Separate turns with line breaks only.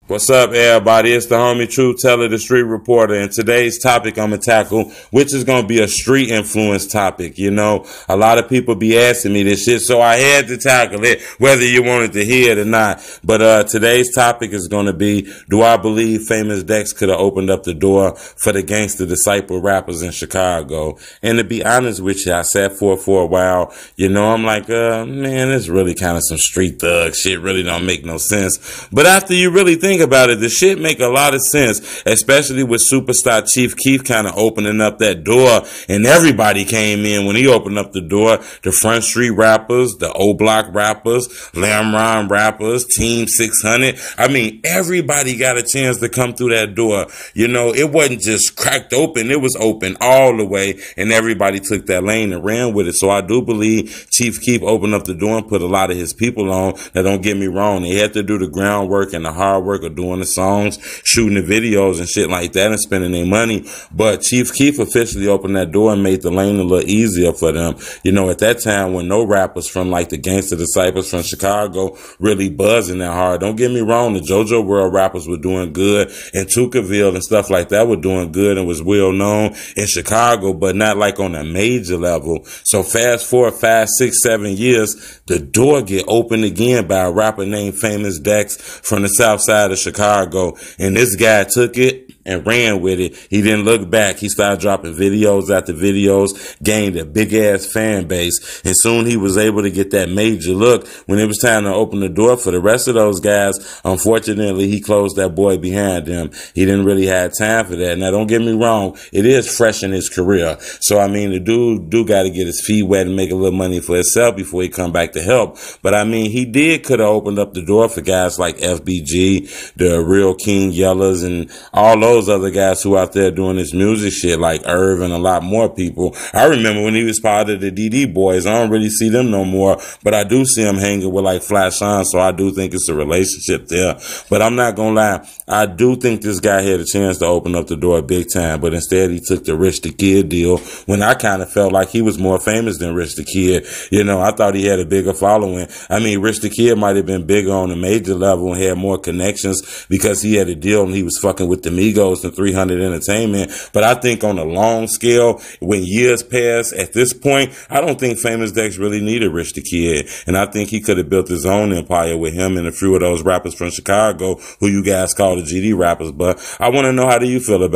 What's up, everybody? It's the homie Truth Teller, the street reporter, and today's topic I'm gonna tackle, which is gonna be a street influence topic. You know, a lot of people be asking me this shit, so I had to tackle it, whether you wanted to hear it or not. But today's topic is gonna be: do I believe Famous Dex could have opened up the door for the gangster disciple rappers in Chicago? And to be honest with you, I sat for a while. You know, I'm like, man, it's really kind of some street thug shit. Really don't make no sense. But after you really think about it, the shit make a lot of sense, especially with superstar Chief Keef kind of opening up that door, and everybody came in when he opened up the door. The Front Street rappers, the O Block rappers, Lamron rappers, Team 600. I mean, everybody got a chance to come through that door. You know, it wasn't just cracked open, it was open all the way, and everybody took that lane and ran with it. So I do believe Chief Keef opened up the door and put a lot of his people on. Now, don't get me wrong, they had to do the groundwork and the hard work of doing the songs, shooting the videos and shit like that, and spending their money. But Chief Keef officially opened that door and made the lane a little easier for them. You know, at that time when no rappers from like the Gangsta Disciples from Chicago really buzzing that hard. Don't get me wrong, the JoJo World rappers were doing good, and Tukaville and stuff like that were doing good and was well known in Chicago, but not like on a major level. So fast forward 5, 6, 7 years, the door get opened again by a rapper named Famous Dex from the south side of Chicago, and this guy took it and ran with it. He didn't look back. He started dropping videos after videos, gained a big ass fan base, and soon he was able to get that major look. When it was time to open the door for the rest of those guys, unfortunately he closed that boy behind him. He didn't really have time for that. Now don't get me wrong, it is fresh in his career, so I mean the dude got to get his feet wet and make a little money for himself before he come back to help. But I mean, he could have opened up the door for guys like FBG, the Real King Yellers, and all those other guys who out there doing this music shit, like Irv and a lot more people. I remember when he was part of the DD Boys. I don't really see them no more, but I do see him hanging with like Flash On, so I do think it's a relationship there. But I'm not gonna lie, I do think this guy had a chance to open up the door big time, but instead he took the Rich the Kid deal, when I kind of felt like he was more famous than Rich the Kid. You know, I thought he had a bigger following. I mean, Rich the Kid might have been bigger on a major level and had more connections because he had a deal and he was fucking with the Migos and 300 Entertainment. But I think on a long scale, when years pass, at this point, I don't think Famous Dex really needed Rich the Kid. And I think he could have built his own empire with him and a few of those rappers from Chicago who you guys call the GD rappers. But I want to know, how do you feel about it?